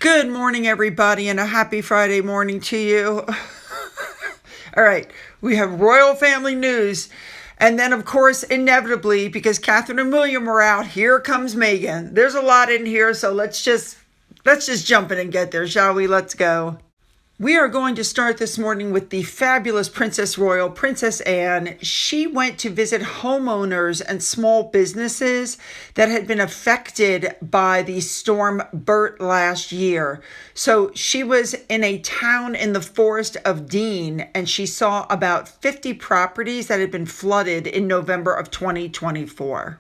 Good morning, everybody, and a happy Friday morning to you. All right, we have royal family news. And then, of course, inevitably, because Catherine and William were out, here comes Meghan. There's a lot in here, so let's just jump in and get there, shall we? Let's go. We are going to start this morning with the fabulous Princess Royal, Princess Anne. She went to visit homeowners and small businesses that had been affected by the storm Bert last year. So she was in a town in the Forest of Dean, and she saw about 50 properties that had been flooded in November of 2024.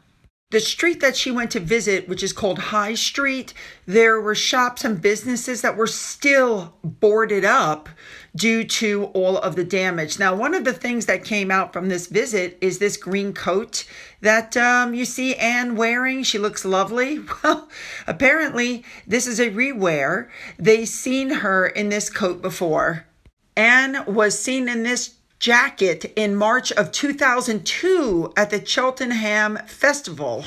The street that she went to visit, which is called High Street, there were shops and businesses that were still boarded up due to all of the damage. Now, one of the things that came out from this visit is this green coat that you see Anne wearing. She looks lovely. Well, apparently, this is a rewear. They seen her in this coat before. Anne was seen in this jacket in March of 2002 at the Cheltenham Festival.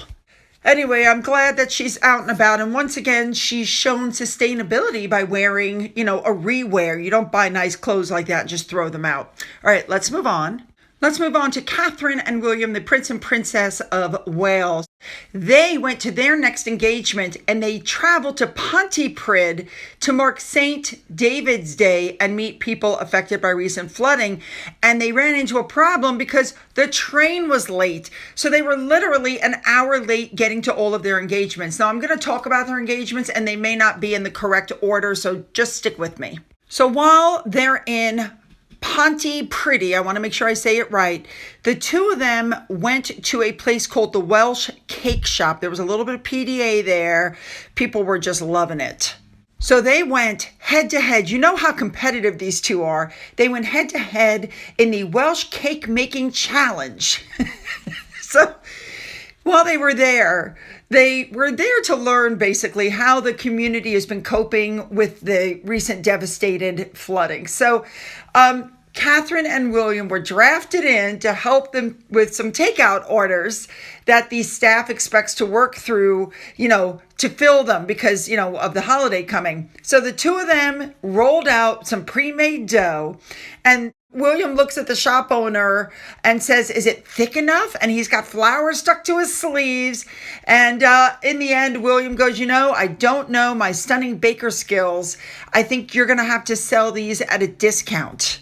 Anyway, I'm glad that she's out and about. And once again, she's shown sustainability by wearing, a rewear. You don't buy nice clothes like that and just throw them out. All right, let's move on. Let's move on to Catherine and William, the Prince and Princess of Wales. They went to their next engagement and they traveled to Pontypridd to mark St. David's Day and meet people affected by recent flooding. And they ran into a problem because the train was late. So they were literally an hour late getting to all of their engagements. Now I'm going to talk about their engagements and they may not be in the correct order, so just stick with me. So while they're in Pontypridd, I want to make sure I say it right. The two of them went to a place called the Welsh Cake Shop. There was a little bit of PDA there. People were just loving it. So they went head to head. You know how competitive these two are. They went head to head in the Welsh Cake Making Challenge. So while they were there to learn basically how the community has been coping with the recent devastated flooding. So Catherine and William were drafted in to help them with some takeout orders that the staff expects to work through, to fill them because, of the holiday coming. So the two of them rolled out some pre-made dough, and William looks at the shop owner and says, "Is it thick enough?" And he's got flour stuck to his sleeves. And in the end, William goes, "I don't know my stunning baker skills. I think you're going to have to sell these at a discount."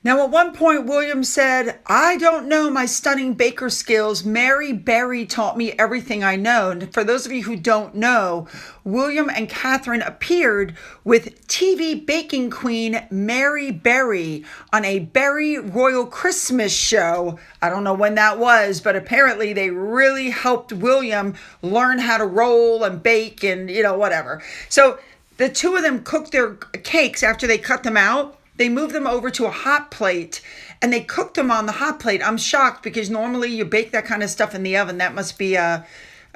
Now, at one point, William said, "I don't know my stunning baker skills. Mary Berry taught me everything I know." And for those of you who don't know, William and Catherine appeared with TV baking queen Mary Berry on a Berry Royal Christmas show. I don't know when that was, but apparently they really helped William learn how to roll and bake and, whatever. So the two of them cooked their cakes after they cut them out. They moved them over to a hot plate and they cooked them on the hot plate. I'm shocked because normally you bake that kind of stuff in the oven. That must be a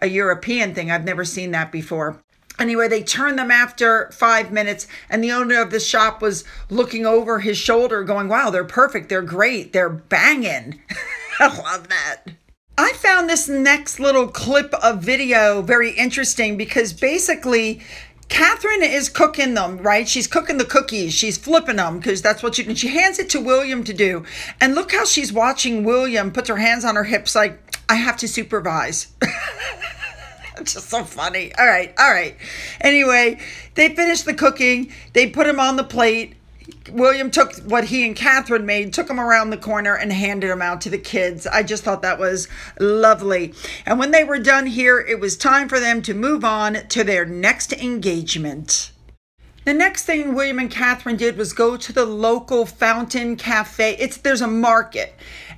European thing. I've never seen that before. Anyway, they turned them after 5 minutes and the owner of the shop was looking over his shoulder going, "Wow, they're perfect. They're great. They're banging." I love that. I found this next little clip of video very interesting because basically Catherine is cooking them, right? She's cooking the cookies. She's flipping them because that's what she hands it to William to do. And look how she's watching William, puts her hands on her hips like, "I have to supervise." It's just so funny. All right. Anyway, they finished the cooking. They put them on the plate. William took what he and Catherine made, took them around the corner and handed them out to the kids. I just thought that was lovely. And when they were done here, it was time for them to move on to their next engagement. The next thing William and Catherine did was go to the local Fountain Cafe. There's a market.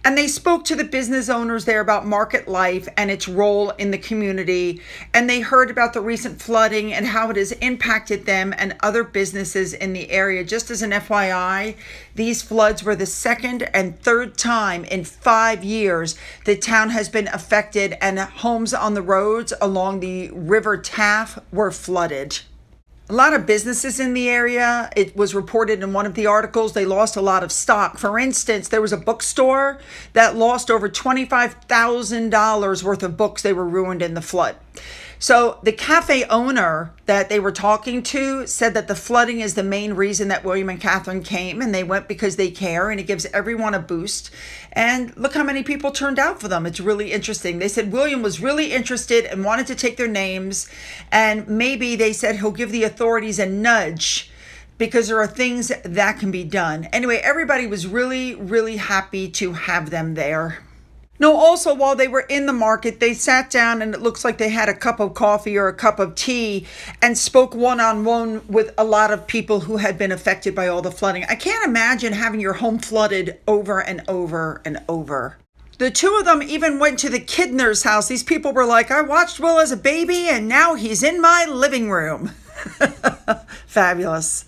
And they spoke to the business owners there about market life and its role in the community. And they heard about the recent flooding and how it has impacted them and other businesses in the area. Just as an FYI, these floods were the second and third time in 5 years the town has been affected and homes on the roads along the River Taff were flooded. A lot of businesses in the area, it was reported in one of the articles, they lost a lot of stock. For instance, there was a bookstore that lost over $25,000 worth of books. They were ruined in the flood. So the cafe owner that they were talking to said that the flooding is the main reason that William and Catherine came, and they went because they care, and it gives everyone a boost. And look how many people turned out for them. It's really interesting. They said William was really interested and wanted to take their names, and maybe they said he'll give the authorities a nudge because there are things that can be done. Anyway, everybody was really, really happy to have them there. No, also, while they were in the market, they sat down and it looks like they had a cup of coffee or a cup of tea and spoke one-on-one with a lot of people who had been affected by all the flooding. I can't imagine having your home flooded over and over and over. The two of them even went to the Kidner's house. These people were like, I watched Will as a baby and now he's in my living room. Fabulous.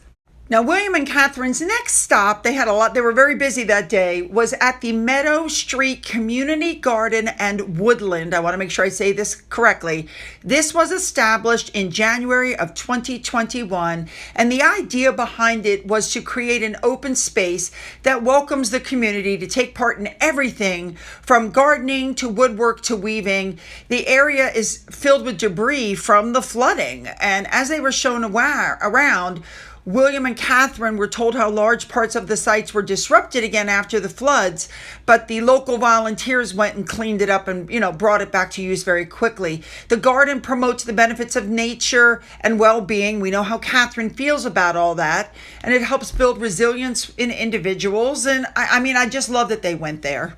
Now, William and Catherine's next stop, they were very busy that day, was at the Meadow Street Community Garden and Woodland. I want to make sure I say this correctly. This was established in January of 2021, and the idea behind it was to create an open space that welcomes the community to take part in everything from gardening to woodwork to weaving. The area is filled with debris from the flooding, and as they were shown around, William and Catherine were told how large parts of the sites were disrupted again after the floods, but the local volunteers went and cleaned it up and, brought it back to use very quickly. The garden promotes the benefits of nature and well-being. We know how Catherine feels about all that, and it helps build resilience in individuals. And I just love that they went there.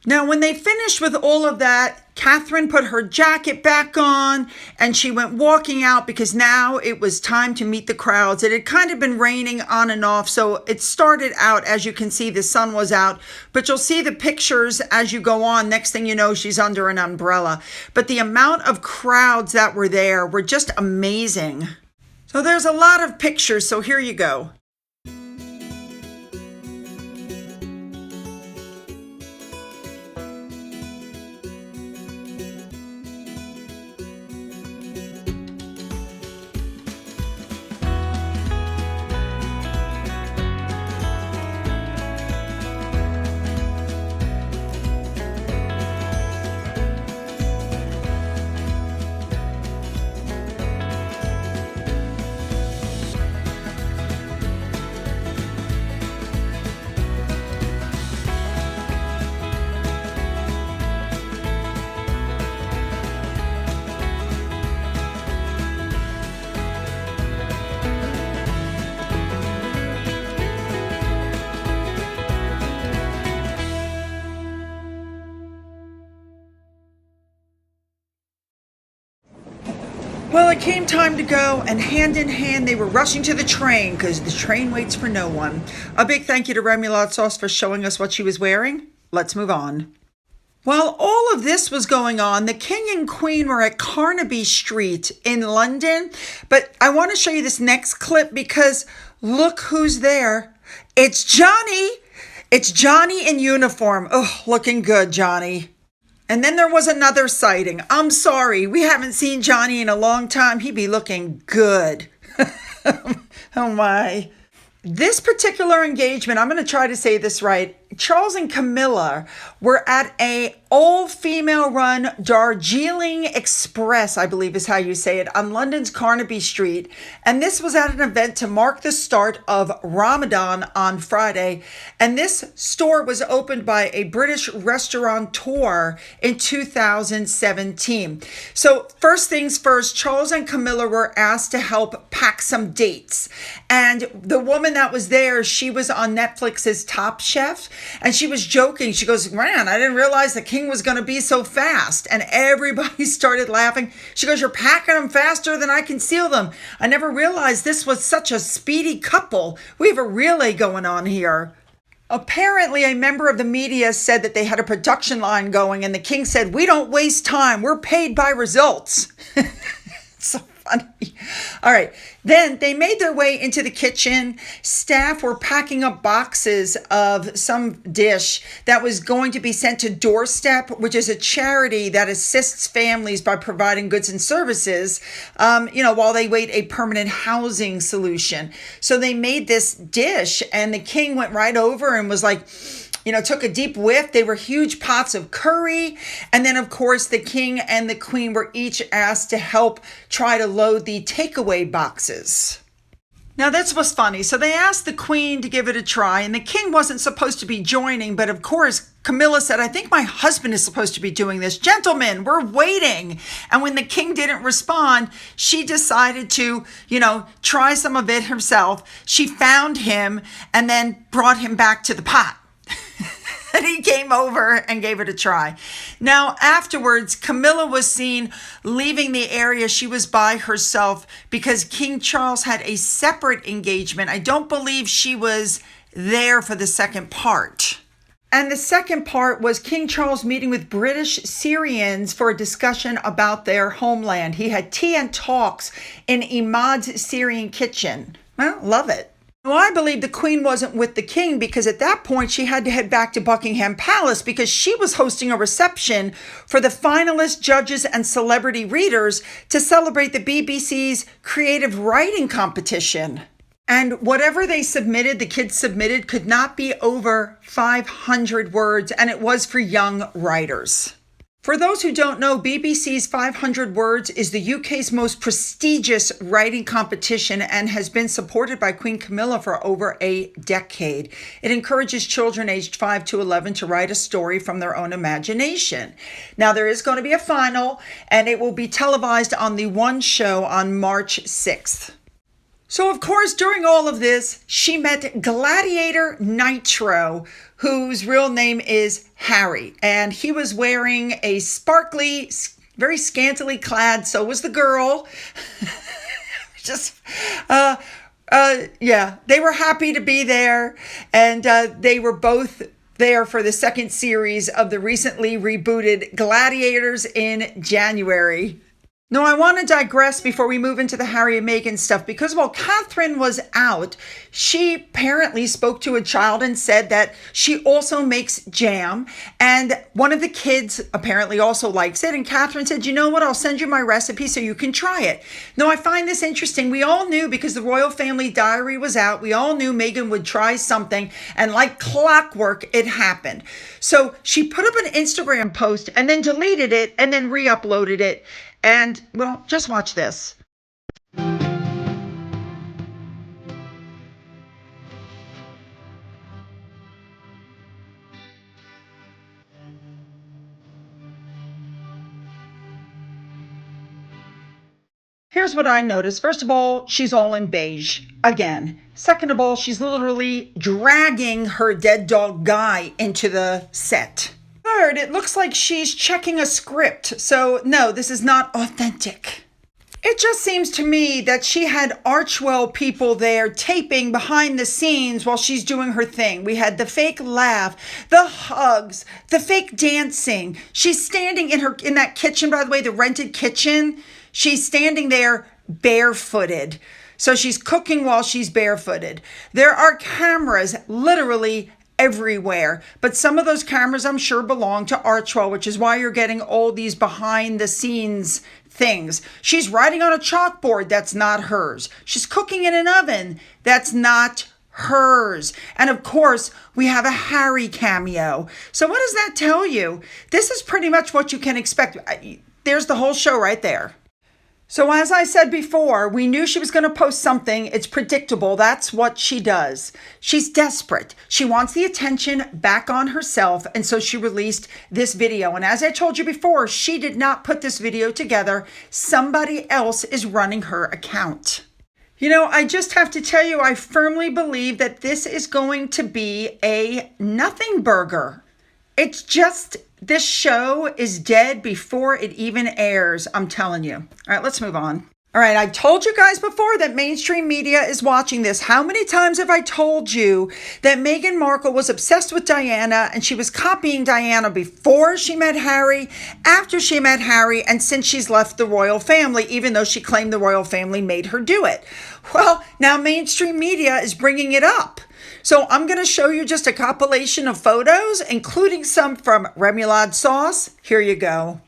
Now, when they finished with all of that, Catherine put her jacket back on and she went walking out because now it was time to meet the crowds. It had kind of been raining on and off, so it started out, as you can see, the sun was out, but you'll see the pictures as you go on. Next thing you know, she's under an umbrella. But the amount of crowds that were there were just amazing. So there's a lot of pictures, so here you go. Well, it came time to go, and hand in hand, they were rushing to the train because the train waits for no one. A big thank you to Remoulade Sauce for showing us what she was wearing. Let's move on. While all of this was going on, the King and Queen were at Carnaby Street in London. But I want to show you this next clip because look who's there. It's Johnny. It's Johnny in uniform. Oh, looking good, Johnny. And then there was another sighting. I'm sorry, we haven't seen Johnny in a long time. He'd be looking good. Oh my. This particular engagement, I'm going to try to say this right. Charles and Camilla were at a all-female run Darjeeling Express, I believe is how you say it, on London's Carnaby Street. And this was at an event to mark the start of Ramadan on Friday. And this store was opened by a British restaurateur in 2017. So first things first, Charles and Camilla were asked to help pack some dates. And the woman that was there, she was on Netflix's Top Chef. And she was joking. She goes, man, I didn't realize the king was going to be so fast. And everybody started laughing. She goes, you're packing them faster than I can seal them. I never realized this was such a speedy couple. We have a relay going on here. Apparently, a member of the media said that they had a production line going, and the king said, we don't waste time. We're paid by results. So funny. All right. Then they made their way into the kitchen. Staff were packing up boxes of some dish that was going to be sent to Doorstep, which is a charity that assists families by providing goods and services, while they wait a permanent housing solution. So they made this dish, and the king went right over and was like, took a deep whiff. They were huge pots of curry. And then, of course, the king and the queen were each asked to help try to load the takeaway boxes. Now, this was funny. So they asked the queen to give it a try, and the king wasn't supposed to be joining. But of course, Camilla said, I think my husband is supposed to be doing this. Gentlemen, we're waiting. And when the king didn't respond, she decided to, try some of it herself. She found him and then brought him back to the pot. And he came over and gave it a try. Now, afterwards, Camilla was seen leaving the area. She was by herself because King Charles had a separate engagement. I don't believe she was there for the second part. And the second part was King Charles meeting with British Syrians for a discussion about their homeland. He had tea and talks in Imad's Syrian kitchen. Well, love it. Well, I believe the queen wasn't with the king because at that point she had to head back to Buckingham Palace because she was hosting a reception for the finalist judges and celebrity readers to celebrate the BBC's creative writing competition. And whatever they submitted, the kids submitted, could not be over 500 words, and it was for young writers. For those who don't know, BBC's 500 Words is the UK's most prestigious writing competition and has been supported by Queen Camilla for over a decade. It encourages children aged 5 to 11 to write a story from their own imagination. Now, there is going to be a final, and it will be televised on the One Show on March 6th. So, of course, during all of this, she met Gladiator Nitro, whose real name is Harry. And he was wearing a sparkly, very scantily clad, so was the girl. They were happy to be there. And they were both there for the second series of the recently rebooted Gladiators in January. Now, I want to digress before we move into the Harry and Meghan stuff because while Catherine was out, she apparently spoke to a child and said that she also makes jam. And one of the kids apparently also likes it. And Catherine said, you know what, I'll send you my recipe so you can try it. Now, I find this interesting. We all knew because the royal family diary was out. We all knew Meghan would try something. And like clockwork, it happened. So she put up an Instagram post and then deleted it and then re-uploaded it. And, well, just watch this. Here's what I noticed. First of all, she's all in beige again. Second of all, she's literally dragging her dead dog Guy into the set. Third, it looks like she's checking a script. So no, this is not authentic. It just seems to me that she had Archwell people there taping behind the scenes while she's doing her thing. We had the fake laugh, the hugs, the fake dancing. She's standing in that kitchen, by the way, the rented kitchen. She's standing there barefooted. So she's cooking while she's barefooted. There are cameras literally everywhere. But some of those cameras, I'm sure, belong to Archwell, which is why you're getting all these behind the scenes things. She's writing on a chalkboard. That's not hers. She's cooking in an oven. That's not hers. And of course, we have a Harry cameo. So what does that tell you? This is pretty much what you can expect. There's the whole show right there. So as I said before, we knew she was going to post something. It's predictable. That's what she does. She's desperate. She wants the attention back on herself. And so she released this video. And as I told you before, she did not put this video together. Somebody else is running her account. I just have to tell you, I firmly believe that this is going to be a nothing burger. It's just, this show is dead before it even airs, I'm telling you. All right, let's move on. All right, I told you guys before that mainstream media is watching this. How many times have I told you that Meghan Markle was obsessed with Diana and she was copying Diana before she met Harry, after she met Harry, and since she's left the royal family, even though she claimed the royal family made her do it? Well, now mainstream media is bringing it up. So I'm going to show you just a compilation of photos, including some from Remoulade Sauce. Here you go.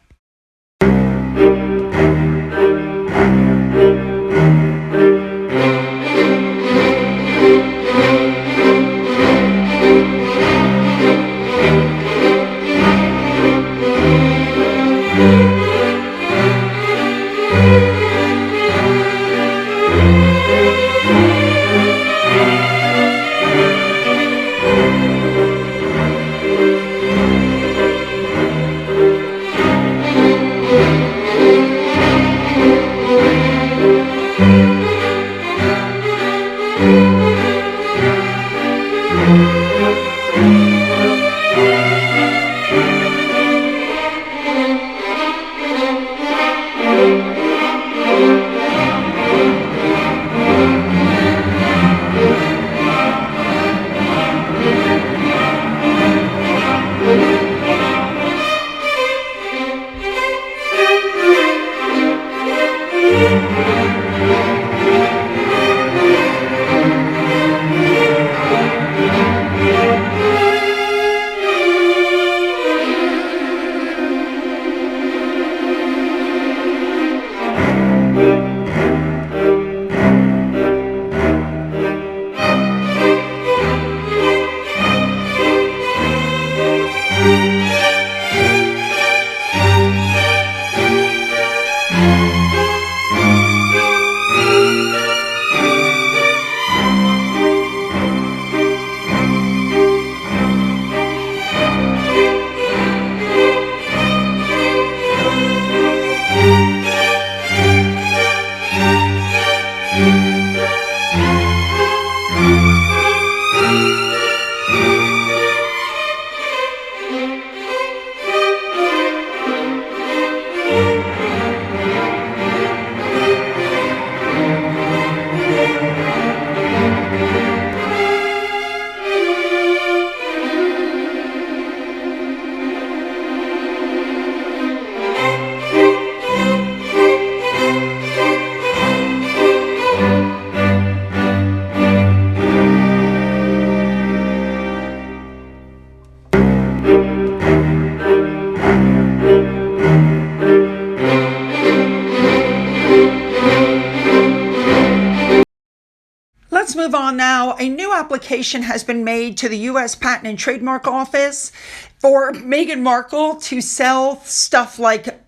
move on now. A new application has been made to the U.S. Patent and Trademark Office for Meghan Markle to sell stuff like,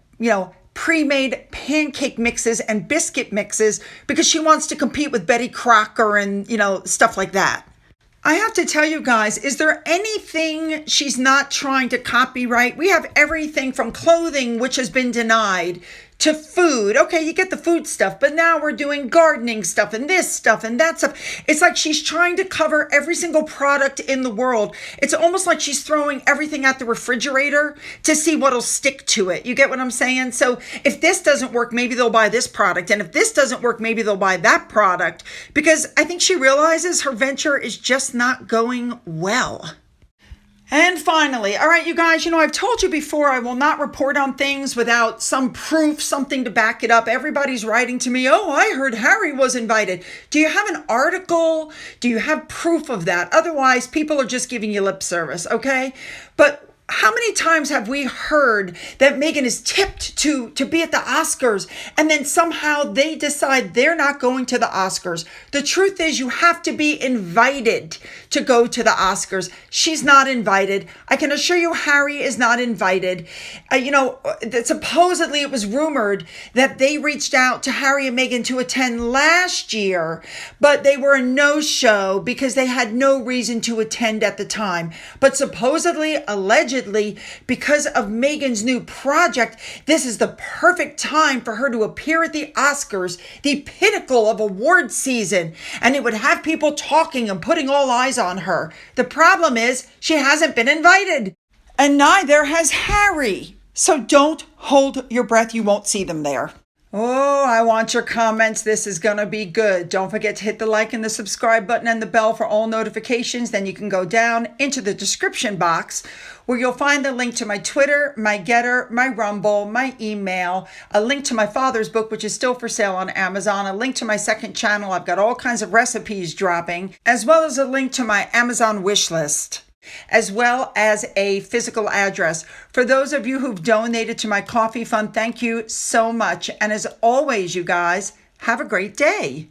pre-made pancake mixes and biscuit mixes because she wants to compete with Betty Crocker and, stuff like that. I have to tell you guys, is there anything she's not trying to copyright? We have everything from clothing, which has been denied, to food. Okay, you get the food stuff, but now we're doing gardening stuff and this stuff and that stuff. It's like she's trying to cover every single product in the world. It's almost like she's throwing everything at the refrigerator to see what'll stick to it. You get what I'm saying? So if this doesn't work, maybe they'll buy this product. And if this doesn't work, maybe they'll buy that product. Because I think she realizes her venture is just not going well. And finally, all right, you guys, I've told you before, I will not report on things without some proof, something to back it up. Everybody's writing to me, oh, I heard Harry was invited. Do you have an article? Do you have proof of that? Otherwise, people are just giving you lip service, okay? But how many times have we heard that Meghan is tipped to be at the Oscars and then somehow they decide they're not going to the Oscars? The truth is you have to be invited to go to the Oscars. She's not invited. I can assure you Harry is not invited. Supposedly it was rumored that they reached out to Harry and Meghan to attend last year, but they were a no-show because they had no reason to attend at the time. But supposedly, allegedly, because of Meghan's new project, this is the perfect time for her to appear at the Oscars, the pinnacle of award season, and it would have people talking and putting all eyes on her. The problem is she hasn't been invited, and neither has Harry. So don't hold your breath. You won't see them there. Oh, I want your comments. This is going to be good. Don't forget to hit the like and the subscribe button and the bell for all notifications. Then you can go down into the description box where you'll find the link to my Twitter, my Gettr, my Rumble, my email, a link to my father's book, which is still for sale on Amazon, a link to my second channel. I've got all kinds of recipes dropping, as well as a link to my Amazon wish list, as well as a physical address. For those of you who've donated to my coffee fund, thank you so much. And as always, you guys, have a great day.